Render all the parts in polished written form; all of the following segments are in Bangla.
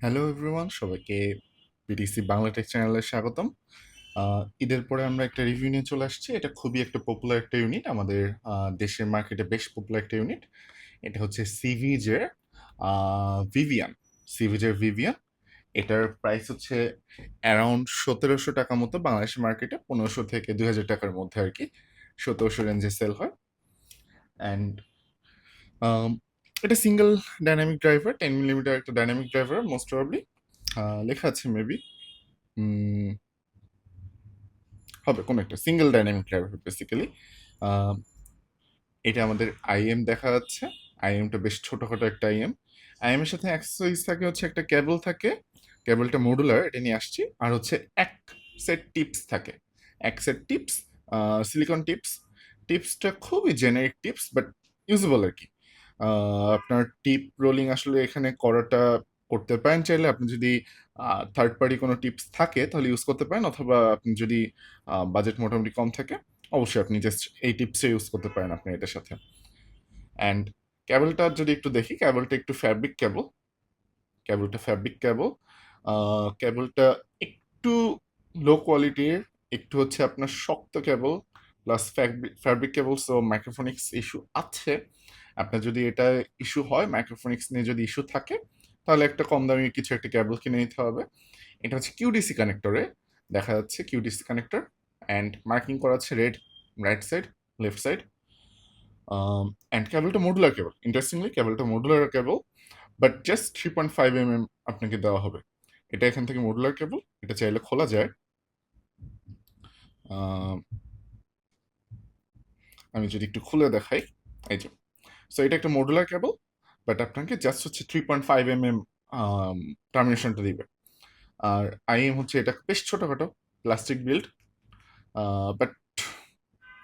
হ্যালো এভরিওয়ান, সবাইকে বিটিসি বাংলা টেক চ্যানেলে স্বাগতম। ঈদের পরে আমরা একটা রিভিউ নিয়ে চলে আসছি। এটা খুবই একটা পপুলার একটা ইউনিট, আমাদের দেশের মার্কেটে বেশ পপুলার একটা ইউনিট। এটা হচ্ছে সিভিজের ভিভিয়ান। সিভিজের ভিভিয়ান, এটার প্রাইস হচ্ছে অ্যারাউন্ড 1700 টাকা মতো, বাংলাদেশের মার্কেটে 1500 থেকে 2000 টাকার মধ্যে আর কি, 1700 রেঞ্জে সেল হয়। অ্যান্ড এটা সিঙ্গেল ডাইনামিক ড্রাইভার, 10 মিলিমিটার একটা ডাইনামিক ড্রাইভার মোস্ট প্রবাবলি। লেখা আছে মেবি, হবে কোনো একটা সিঙ্গেল ডাইনামিক ড্রাইভার বেসিক্যালি। এটা আমাদের আইএম দেখা যাচ্ছে। আইএমটা বেশ ছোটখাটো একটা আইএম। আইএম এর সাথে অ্যাক্সেসরিজ থাকে, হচ্ছে একটা কেবল থাকে, কেবলটা মডুলার, এটা নিয়ে আসছি। আর হচ্ছে এক সেট টিপস থাকে, এক সেট টিপস, সিলিকন টিপস। টিপসটা খুবই জেনারিক টিপস, বাট ইউজেবল আর কি। আপনার টিপ রোলিং আসলে এখানে করাটা করতে পারেন চাইলে। আপনি যদি থার্ড পার্টি কোনো টিপস থাকে তাহলে ইউজ করতে পারেন, অথবা আপনি যদি বাজেট মোটামুটি কম থাকে অবশ্যই আপনি জাস্ট এই টিপসে ইউজ করতে পারেন আপনি এটার সাথে। অ্যান্ড কেবলটা যদি একটু দেখি, কেবলটা একটু ফ্যাব্রিক কেবল। কেবলটা ফ্যাব্রিক কেবল। কেবলটা একটু লো কোয়ালিটির, একটু হচ্ছে আপনার শক্ত কেবল, প্লাস ফ্যাব্রিক কেবল, সো মাইক্রোফোনিক্স ইস্যু আছে। আপনার যদি এটা ইস্যু হয়, মাইক্রোফোনিক্স নিয়ে যদি ইস্যু থাকে, তাহলে একটা কম দামি কিছু একটা কেবল কিনে নিতে হবে। এটা হচ্ছে কিউডিসি কানেক্টরে দেখা যাচ্ছে, কিউডিসি কানেক্টর। অ্যান্ড মার্কিং করা আছে red, right side, left side. And কেবলটা মডুলার কেবল, ইন্টারেস্টিংলি কেবলটা modular cable, but just 3.5 mm আপনাকে দেওয়া হবে। এটা এখান থেকে মডুলার কেবল, এটা চাইলে খোলা যায়। আহ, আমি যদি একটু খুলে দেখাই, এই যে, সো এটা একটা মডুলার কেবল, বাট আপনাকে জাস্ট হচ্ছে 3.5 mm টার্মিনেশনটা দিবে। আর আইএম হচ্ছে এটা বেশ ছোটখাটো প্লাস্টিক বিল্ড, বাট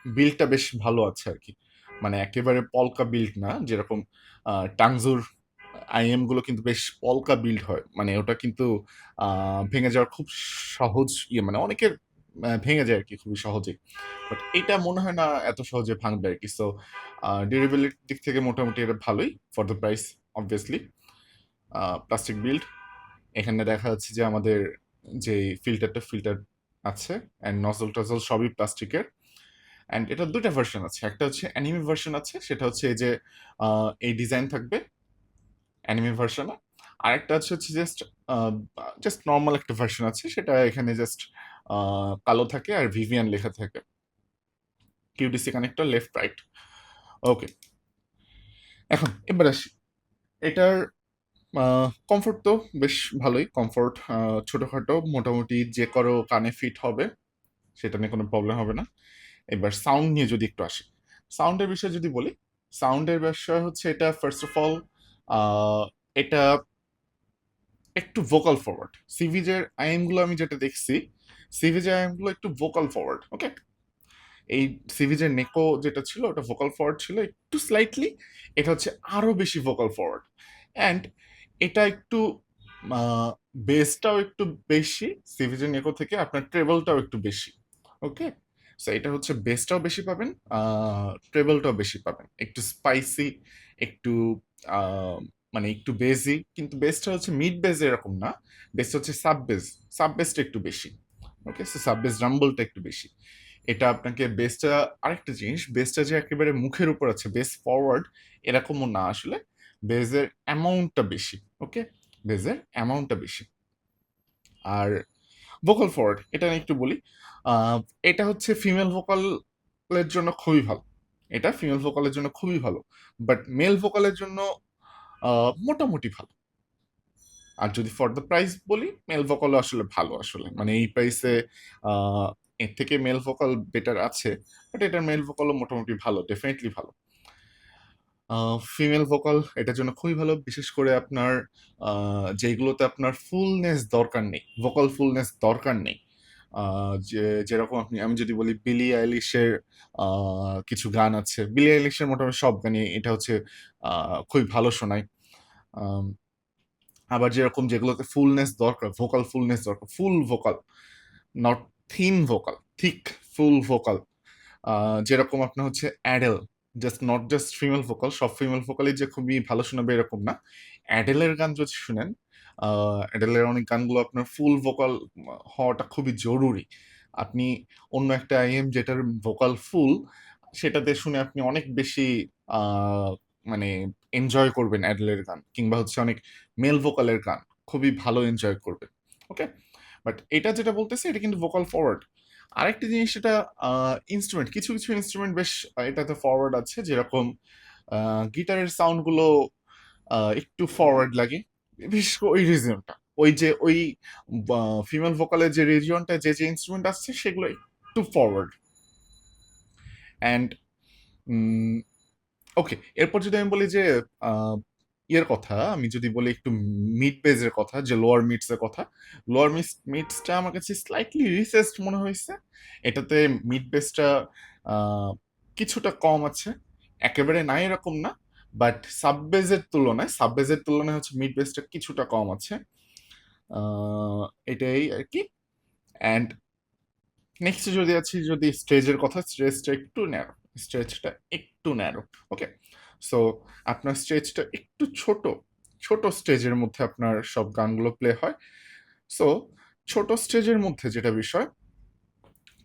বিল্ডটা বেশ ভালো আছে আর কি। মানে একেবারে পলকা বিল্ড না, যেরকম টাংজুর আইএম গুলো কিন্তু বেশ পলকা বিল্ড হয়, মানে ওটা কিন্তু ভেঙে যাওয়ার খুব সহজ ইয়ে, মানে অনেকের ভেঙে যায় আর কি খুবই সহজেই। বাট এটা মনে হয় না এত সহজে ভাঙবে আর কি। সো ডিউরেবিলিটির দিক থেকে মোটামুটি এটা ভালোই for the price, obviously. Plastic build. এখানে দেখা যাচ্ছে যে আমাদের যে ফিল্টার আছে, অ্যান্ড নজল টজল সবই প্লাস্টিকের। অ্যান্ড এটার দুটা ভার্সন আছে, একটা হচ্ছে অ্যানিমে ভার্সন আছে, সেটা হচ্ছে এই যে এই ডিজাইন থাকবে অ্যানিমে ভার্সনে। আরেকটা হচ্ছে জাস্ট জাস্ট নর্মাল একটা ভার্সন আছে, সেটা এখানে জাস্ট কালো থাকে আর ভিভিয়ান লেখা থাকে। কিউডিসি কানেক্টর লেফট রাইট। ওকে, এখন এবার আসি এটার কমফোর্ট। তো বেশ ভালোই কমফোর্ট, ছোটখাটো মোটামুটি যে করো কানে ফিট হবে, সেটা নিয়ে কোনো প্রবলেম হবে না। এবার সাউন্ড নিয়ে যদি একটু আসি, সাউন্ডের বিষয়ে যদি বলি, সাউন্ডের বিষয় হচ্ছে এটা ফার্স্ট অফ অল এটা একটু ভোকাল ফরওয়ার্ড। সিভিজের আইএম গুলো আমি যেটা দেখছি, সিভিজের আইএম গুলো একটু ভোকাল ফরওয়ার্ড। ওকে, এই সিভিজের নেকো যেটা ছিল ওটা ভোকাল ফরওয়ার্ড ছিল একটু স্লাইটলি, এটা হচ্ছে আরো বেশি ভোকাল ফরওয়ার্ড। অ্যান্ড এটা একটু বেসটাও একটু বেশি সিভিজের নেকো থেকে, আপনার ট্রেবলটাও একটু বেশি। ওকে, সো এটা হচ্ছে বেসটাও বেশি পাবেন, ট্রেবলটাও বেশি পাবেন, একটু স্পাইসি, একটু মানে একটু বেজি, কিন্তু বেসটা হচ্ছে মিড বেজ এরকম না, বেসটা হচ্ছে সাব বেস, সাব বেসটা একটু বেশি। ওকে, সো সাব বেস রাম্বলটা একটু বেশি। এটা আপনাকে বেসটা, আরেকটা জিনিস, বেসটা যে একেবারে মুখের উপর আছে বেস ফরওয়ার্ড এরকমও না আসলে, বেজের অ্যামাউন্টটা বেশি। ওকে, বেজের অ্যামাউন্টটা বেশি। আর ভোকাল ফরওয়ার্ড এটা নিয়ে একটু বলি। আহ, এটা হচ্ছে ফিমেল ভোকালের জন্য খুবই ভালো, এটা ফিমেল ভোকালের জন্য খুবই ভালো, বাট মেল ভোকালের জন্য মোটামুটি ভালো। আর যদি ফর দ্য প্রাইস বলি, মেল ভোকালও আসলে ভালো, আসলে মানে এই প্রাইসে এর থেকে মেল ভোকাল বেটার আছে, বাট এটার মেল ভোকালও মোটামুটি ভালো, ডেফিনেটলি ভালো। ফিমেল ভোকাল এটার জন্য খুবই ভালো, বিশেষ করে আপনার যেগুলোতে আপনার ফুলনেস দরকার নেই, ভোকাল ফুলনেস দরকার নেই। যে যেরকম আমি যদি বলি বিলি আইলিশের কিছু গান আছে, বিলি আইলিশের মোটামুটি সব গানই এটা হচ্ছে খুবই ভালো শোনায়। আম, আবার যেরকম যেগুলোতে ফুলনেস দরকার, ভোকাল ফুলনেস দরকার, full vocal, not thin vocal, thick, full vocal, যেরকম আপনার হচ্ছে Adele, just not just female vocal, সব ফিমেল ভোকালই যে খুবই ভালো শোনাবে এরকম না। অ্যাডেলের গান যদি শুনেন, অ্যাডেলের অনেক গানগুলো আপনার ফুল ভোকাল হওয়াটা খুবই জরুরি। আপনি অন্য একটা আইএম যেটার ভোকাল ফুল, সেটাতে শুনে আপনি অনেক বেশি আহ, মানে এনজয় করবেন অ্যাডেলের গান, কিংবা হচ্ছে অনেক মেল ভোকালের গান খুবই ভালো এনজয় করবেন। ওকে, বাট এটা যেটা বলতেছে এটা কিন্তু ভোকাল ফরওয়ার্ড। আরেকটা জিনিস, এটা ইনস্ট্রুমেন্ট, কিছু কিছু ইনস্ট্রুমেন্ট বেশ এটাতে ফরওয়ার্ড আছে, যেরকম গিটারের সাউন্ড গুলো একটু ফরওয়ার্ড লাগে, বিশেষ করে ওই রিজিয়নটা, ওই যে ওই ফিমেল ভোকালের যে রিজিয়নটা, যে যে ইনস্ট্রুমেন্ট আসছে সেগুলো একটু ফরওয়ার্ড। অ্যান্ড ওকে, এরপর যদি আমি বলি যে আহ, ইয়ের কথা, আমি যদি বলি একটু মিড বেজের কথা, যে লোয়ার মিডস এর কথা, লোয়ার মিডসটা আমার কাছে স্লাইটলি রিসেসড মনে হয়েছে। এটাতে মিড বেসটা কিছুটা কম আছে, একেবারে নাই এরকম না, বাট সাব বেজের তুলনায় হচ্ছে মিড বেসটা কিছুটা কম আছে। আহ, এটাই আর কি। অ্যান্ড নেক্সট যদি আছি, যদি স্টেজের কথা, স্টেজটা একটু ন্যারো। ওকে, সো আপনার স্টেজটা একটু ছোট, ছোট স্টেজের মধ্যে আপনার সব গানগুলো প্লে হয়। সো ছোট স্টেজের মধ্যে যেটা বিষয়,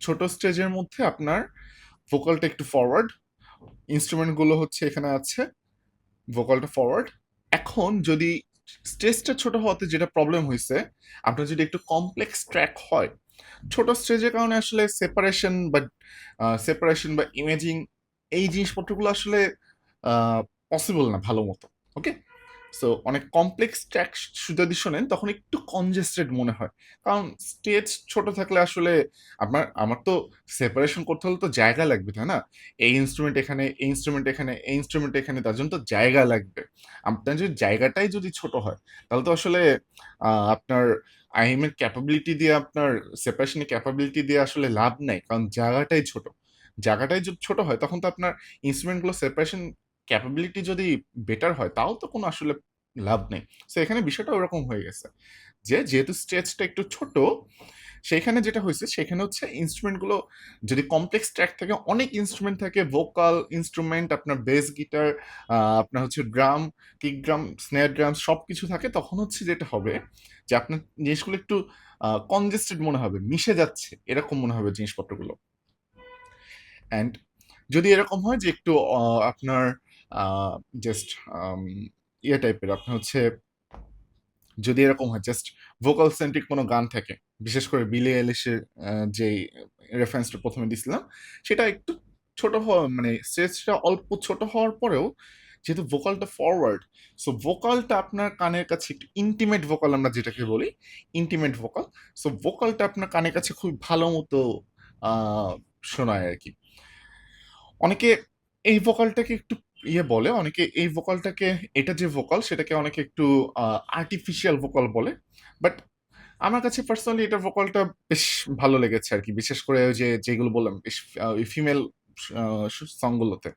ছোট স্টেজের মধ্যে আপনার ভোকালটা একটু ফরওয়ার্ড, ইনস্ট্রুমেন্টগুলো হচ্ছে এখানে আছে, ভোকালটা ফরওয়ার্ড। এখন যদি স্টেজটা ছোট হওয়াতে যেটা প্রবলেম হয়েছে, আপনার যদি একটু কমপ্লেক্স ট্র্যাক হয়, ছোট স্টেজের কারণে আসলে সেপারেশন বা ইমেজিং, এই জিনিসপত্রগুলো আসলে পসিবল না ভালো মতো। ওকে, সো অনেক কমপ্লেক্স ট্র্যাক যদি শোনেন তখন একটু কনজেস্টেড মনে হয়, কারণ স্টেজ ছোট থাকলে আসলে আমার তো সেপারেশন করতে হলে তো জায়গা লাগবে, তাই না? এই ইনস্ট্রুমেন্ট এখানে, এই ইনস্ট্রুমেন্ট এখানে, এই ইনস্ট্রুমেন্ট এখানে, তার জন্য তো জায়গা লাগবে। আপনার যদি জায়গাটাই যদি ছোট হয়, তাহলে তো আসলে আপনার আইএম এর ক্যাপাবিলিটি দিয়ে, আপনার সেপারেশনের ক্যাপাবিলিটি দিয়ে আসলে লাভ নাই, কারণ জায়গাটাই যদি ছোট হয়, তখন তো আপনার ইনস্ট্রুমেন্টগুলো সেপারেশন ক্যাপাবিলিটি যদি বেটার হয়, তাও তো কোনো আসলে লাভ নেই। তো এখানে বিষয়টা ওরকম হয়ে গেছে, যে যেহেতু স্টেজটা একটু ছোট, সেখানে যেটা হয়েছে, সেখানে হচ্ছে ইনস্ট্রুমেন্টগুলো, যদি কমপ্লেক্স ট্র্যাক থাকে, অনেক ইনস্ট্রুমেন্ট থাকে, ভোকাল ইনস্ট্রুমেন্ট, আপনার বেস গিটার, আপনার হচ্ছে drum, kick drum, snare drum, সব কিছু থাকে, তখন হচ্ছে যেটা হবে যে আপনার জিনিসগুলো একটু কনজেস্টেড মনে হবে, মিশে যাচ্ছে এরকম মনে হবে জিনিসপত্রগুলো। অ্যান্ড যদি এরকম হয় যে একটু আপনার জাস্ট ইয়ে টাইপের, আপনার হচ্ছে যদি এরকম হয় জাস্ট ভোকাল সেন্ট্রিক কোনো গান থাকে, বিশেষ করে বিলি এলিশের যে রেফারেন্সটা প্রথমে দিছিলাম, সেটা একটু ছোট হওয়া, মানে স্টেজটা অল্প ছোট হওয়ার পরেও যেহেতু ভোকালটা ফরওয়ার্ড, সো ভোকালটা আপনার কানের কাছে একটু ইন্টিমেট ভোকাল, আমরা যেটাকে বলি ইন্টিমেট ভোকাল, সো ভোকালটা আপনার কানের কাছে খুব ভালো মতো আহ, শোনায় আর কি। অনেকে এই ভোকালটাকে একটু বলে, অনেকে এই ভোকালটাকে, এটা যে ভোকাল সেটাকে অনেকে একটু আর্টিফিশিয়াল ভোকাল বলে, বাট আমার কাছে পার্সোনালি এটা ভোকালটা বেশ ভালো লেগেছে আর কি, বিশেষ করে ওই যে যেগুলো বললাম, বেশ ওই ফিমেল সংগুলোতে,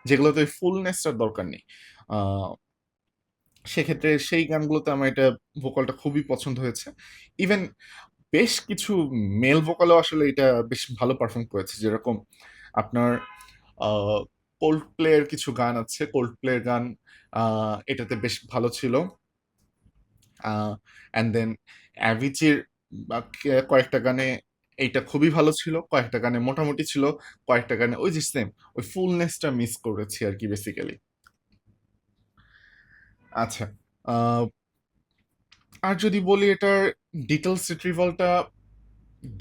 যেগুলোতে ওই ফুলনেসটার দরকার নেই, আহ, সেক্ষেত্রে সেই গানগুলোতে আমার এটা ভোকালটা খুবই পছন্দ হয়েছে। ইভেন বেশ কিছু মেল ভোকালও আসলে এটা বেশ ভালো পারফর্ম করেছে, যেরকম আপনার কোল্ড প্লের কিছু গান আছে, কোল্ড প্লের গান এটাতে বেশ ভালো ছিল। অ্যান্ড দেন অ্যাভিচির কয়েকটা গানে এইটা খুবই ভালো ছিল, কয়েকটা গানে মোটামুটি ছিল, কয়েকটা গানে ওই যে সেম ওই ফুলনেসটা মিস করেছি আর কি বেসিক্যালি। আচ্ছা, আহ, আর যদি বলি এটার ডিটেলস রিট্রিভালটা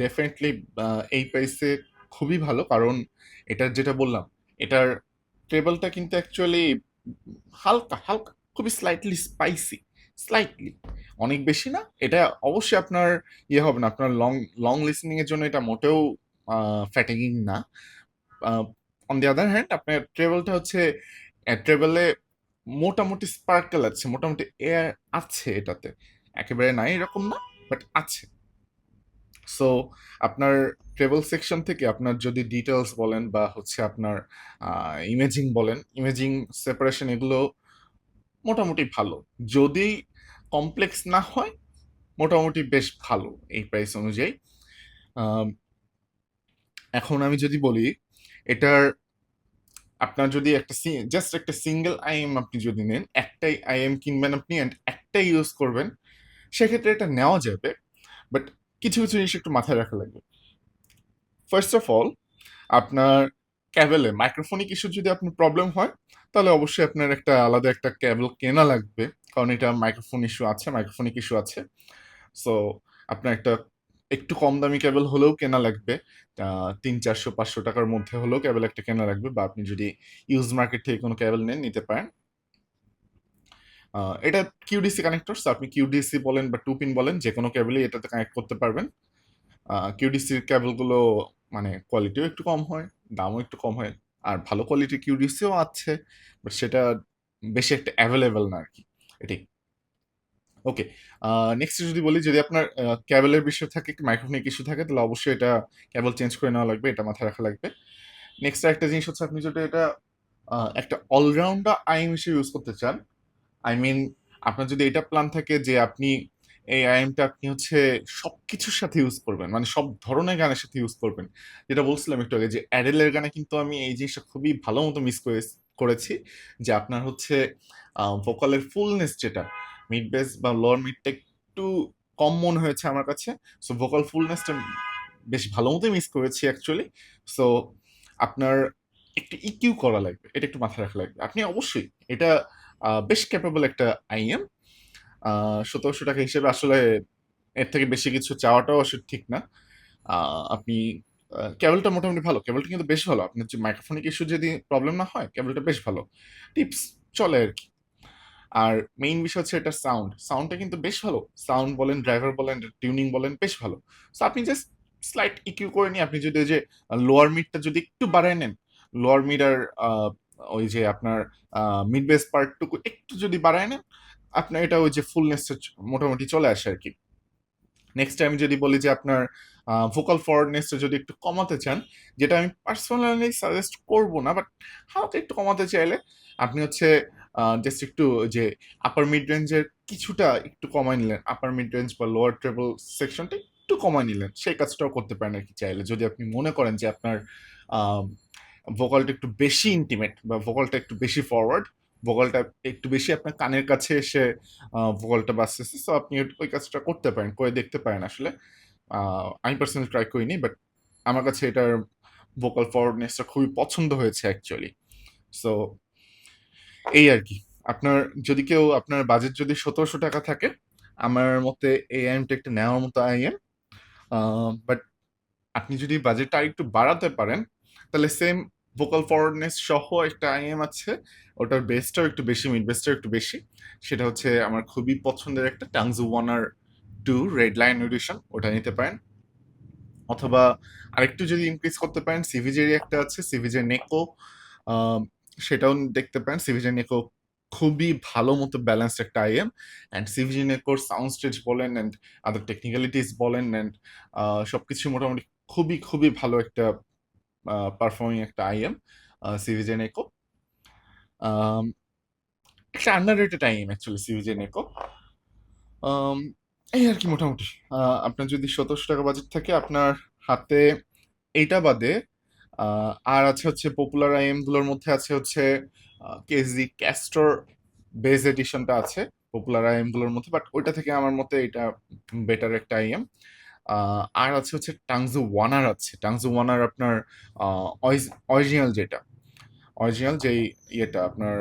ডেফিনেটলি এই প্রাইসে খুবই ভালো, কারণ এটার যেটা বললাম, এটার ট্রেবলটা কিন্তু অ্যাকচুয়ালি হালকা হালকা, খুবই স্লাইটলি স্পাইসি, স্লাইটলি, অনেক বেশি না। এটা অবশ্যই আপনার হবে না, আপনার লং লং লিসনিং এর জন্য এটা মোটেও ফ্যাটিগিং না। অন দি আদার হ্যান্ড, আপনার ট্রেবলটা হচ্ছে, ট্রেবলে মোটামুটি স্পার্কেল আছে, মোটামুটি এয়ার আছে এটাতে, একেবারে নাই এরকম না, বাট আছে। সো আপনার ট্রেভেল সেকশন থেকে আপনার যদি ডিটেলস বলেন, বা হচ্ছে আপনার ইমেজিং বলেন, ইমেজিং, সেপারেশন, এগুলো মোটামুটি ভালো, যদি কমপ্লেক্স না হয়, মোটামুটি বেশ ভালো এই প্রাইস অনুযায়ী। আম, এখন আমি যদি বলি এটার, আপনার যদি একটা জাস্ট একটা সিঙ্গেল আইএম আপনি যদি নেন, একটাই আইএম কিনবেন আপনি, and একটাই ইউজ করবেন, সেক্ষেত্রে এটা নেওয়া যাবে, বাট কিছু কিছু জিনিস একটু মাথায় রাখা লাগবে। ফার্স্ট অফ অল, আপনার ক্যাবেলে মাইক্রোফোনিক ইস্যু যদি আপনার প্রবলেম হয়, তাহলে অবশ্যই আপনার একটা আলাদা একটা ক্যাবেল কেনা লাগবে, কারণ এটা মাইক্রোফোন ইস্যু আছে, মাইক্রোফোনিক ইস্যু আছে। সো আপনার একটা একটু কম দামি কেবল হলেও কেনা লাগবে, 300-400-500 টাকার মধ্যে হলেও কেবল একটা কেনা লাগবে, বা আপনি যদি ইউজ মার্কেট থেকে কোনো কেবল নেন নিতে পারেন। এটা কিউডিসি কানেক্টর, আপনি কিউডিসি বলেন বা টু পিন বলেন, যে কোনো কেবলই এটাতে কানেক্ট করতে পারবেন। কিউডিসির কেবলগুলো মানে কোয়ালিটিও একটু কম হয়, দামও একটু কম হয়, আর ভালো কোয়ালিটির কিউডিসিও আছে, বাট সেটা বেশি একটা অ্যাভেলেবেল না আর কি, এটাই। ওকে, নেক্সট যদি বলি, যদি আপনার ক্যাবেলের বিষয় থাকে, মাইক্রোফোনিক ইস্যু থাকে, তাহলে অবশ্যই এটা কেবল চেঞ্জ করে নেওয়া লাগবে, এটা মাথায় রাখা লাগবে। নেক্সট একটা জিনিস হচ্ছে, আপনি যদি এটা একটা অলরাউন্ডার আইএম হিসেবে ইউজ করতে চান, আই মিন আপনার যদি এটা প্ল্যান থাকে যে আপনি এই আইএমটা আপনি হচ্ছে সবকিছুর সাথে ইউজ করবেন, মানে সব ধরনের গানের সাথে ইউজ করবেন, যেটা বলছিলাম একটু আগে যে অ্যাডেলের গানে কিন্তু আমি এই জিনিসটা খুবই ভালো মতো মিস করেছি, যে আপনার হচ্ছে ভোকালের ফুলনেস, যেটা মিড বেস বা লোয়ার মিডটা একটু কম মনে হয়েছে আমার কাছে। সো ভোকাল ফুলনেসটা বেশ ভালো মতোই মিস করেছি অ্যাকচুয়ালি। সো আপনার একটু ইকিউ করা লাগবে, এটা একটু মাথায় রাখা লাগবে। আপনি অবশ্যই এটা বেশ ক্যাপেবল একটা আইএম, 1700 টাকা হিসেবে আসলে এর থেকে বেশি কিছু চাওয়াটাও আসলে ঠিক না। আপনি কেবলটা মোটামুটি ভালো, কেবলটা কিন্তু বেশ ভালো, আপনার যে মাইক্রোফোনিক ইস্যু যদি প্রবলেম না হয়, কেবলটা বেশ ভালো, টিপস চলে আর কি। আর মেইন বিষয় হচ্ছে এটা সাউন্ডটা কিন্তু বেশ ভালো, সাউন্ড বলেন, ড্রাইভার বলেন, টিউনিং বলেন, বেশ ভালো। সো আপনি জাস্ট স্লাইট ইকিউ করে নিয়ে আপনি যদি ওই যে লোয়ার মিডটা যদি একটু বাড়ায় নেন, লোয়ার মিড আর ওই যে আপনার মিড বেস পার্টটুকু একটু যদি বাড়ায় নেন, আপনার এটা ওই যে ফুলনেস মোটামুটি চলে আসে আর কি। নেক্সট টাইম যদি বলি যে আপনার ভোকাল ফরওয়ার্ডনেসটা যদি একটু কমাতে চান, যেটা আমি পার্সোনালি সাজেস্ট করব না, বাট হালকা একটু কমাতে চাইলে আপনি হচ্ছে জাস্ট একটু যে আপার মিড রেঞ্জের কিছুটা একটু কমায় নিলেন, আপার মিড রেঞ্জ বা লোয়ার ট্রেবল সেকশনটা একটু কমায় নিলেন, সেই কাজটাও করতে পারেন আর কি চাইলে, যদি আপনি মনে করেন যে আপনার ভোকালটা একটু বেশি ইন্টিমেট বা ভোকালটা একটু বেশি ফরওয়ার্ড, ভোকালটা একটু বেশি আপনার কানের কাছে এসে ভোকালটা বাজতেছে। সো আপনি ওই কাজটা করতে পারেন, করে দেখতে পারেন আসলে। আমি পার্সোনালি ট্রাই করিনি, বাট আমার কাছে এটার ভোকাল ফরওয়ার্ডনেসটা খুবই পছন্দ হয়েছে অ্যাকচুয়ালি। সো এই আর কি। আপনার যদি কেউ, আপনার বাজেট যদি 1700 টাকা থাকে, আমার মতে এই আইএমটা একটা নেওয়ার মতো আইএম। বাট আপনি যদি বাজেটটা আরেকটু বাড়াতে পারেন, তাহলে সেম ভোকাল ফরওয়ার্ডনেস সহ একটা আইএম আছে, ওটার বেসটাও একটু বেশি, মিড বেসটাও একটু বেশি, সেটা হচ্ছে আমার খুবই পছন্দের একটা টাংজু ওয়ানার 2 রেড লাইন এডিশন, ওটা নিতে পারেন। অথবা আরেকটু যদি ইনক্রিজ করতে পারেন, সিভিজেরই একটা আছে, সিভিজে নেকো, সেটাও দেখতে পারেন। সিভিজে নেকো খুবই ভালো মতো ব্যালেন্সড একটা আইএম, অ্যান্ড সিভিজে নেকোর সাউন্ড স্টেজ বলেন অ্যান্ড আদার টেকনিক্যালিটিস বলেন অ্যান্ড সবকিছু মোটামুটি খুবই খুবই ভালো একটা পারফর্মিং একটা আইএম, সিভিজে নেকো। একটা আন্ডার রেটেড আইএম অ্যাকচুয়ালি সিভিজে নেকো। আম, এই আর কি মোটামুটি। আপনার যদি 1700 টাকা বাজেট থাকে আপনার হাতে, এইটা বাদে আর আছে হচ্ছে পপুলার আইএম গুলোর মধ্যে আছে হচ্ছে কেজি ক্যাস্টর বেজ এডিশনটা আছে পপুলার আইএম গুলোর মধ্যে, বাট ওইটা থেকে আমার মতে এটা বেটার একটা আইএম। আর আছে হচ্ছে টাংজু ওয়ানার, আছে টাংজু ওয়ানার আপনার অরিজিনাল, যেটা অরিজিনাল যেই ইয়েটা আপনার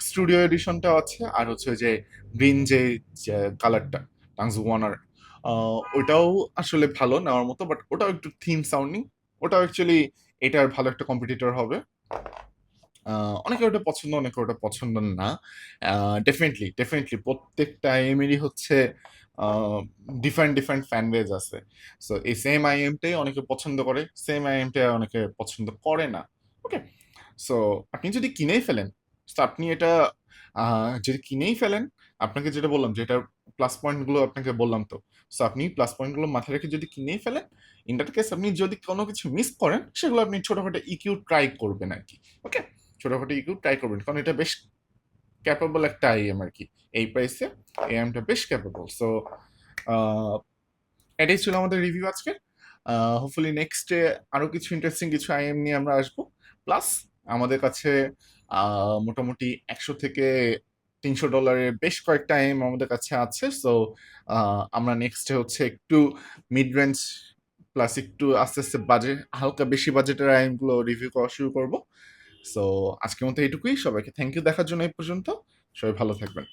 স্টুডিও এডিশনটাও আছে, আর হচ্ছে ওই যে গ্রিন যে কালারটা টাংজু ওয়ানার, ওইটাও আসলে ভালো নেওয়ার মতো, বাট ওটাও একটু থিন সাউন্ডিং, ওটাও অ্যাকচুয়ালি এটার ভালো একটা কম্পিটিটর হবে। অনেকে ওটা পছন্দ, অনেকে ওটা পছন্দ না। ডেফিনেটলি ডেফিনেটলি প্রত্যেকটা আইএমেরই হচ্ছে ডিফারেন্ট ডিফারেন্ট ফ্যান বেজ আছে। সো এই সেম আইএমটাই অনেকে পছন্দ করে, সেম আইএমটা অনেকে পছন্দ করে না। ওকে, সো আপনি যদি কিনেই ফেলেন, তো আপনি এটা যদি কিনেই ফেলেন, আপনাকে যেটা বললাম, যেটার প্লাস পয়েন্টগুলো আপনাকে বললাম, তো সো আপনি প্লাস পয়েন্টগুলো মাথায় রেখে যদি কিনেই ফেলেন, ইন দ্যাট কেস আপনি যদি কোনো কিছু মিস করেন, সেগুলো আপনি ছোটখাটো ইকিউ ট্রাই করবেন আর কি। ওকে, ছোটখাটো ইকিউ ট্রাই করবেন, কারণ এটা বেশ ক্যাপেবল একটা আইএম আর কি, এই প্রাইসে এএমটা বেশ ক্যাপেবল। সো এটাই ছিল আমাদের রিভিউ আজকে। হোপফুলি নেক্সটে আরো কিছু ইন্টারেস্টিং কিছু আইএম নিয়ে আমরা আসবো। প্লাস আমাদের কাছে মোটামুটি 100 থেকে $300 বেশ কয়েকটা আইএম আমাদের কাছে আছে। সো আমরা নেক্সটে হচ্ছে একটু মিড রেঞ্জ প্লাস একটু আস্তে আস্তে বাজেট, হালকা বেশি বাজেটের আইএমগুলো রিভিউ করা শুরু করব। সো আজকের মতো এইটুকুই। সবাইকে থ্যাংক ইউ দেখার জন্য এই পর্যন্ত। সবাই ভালো থাকবেন।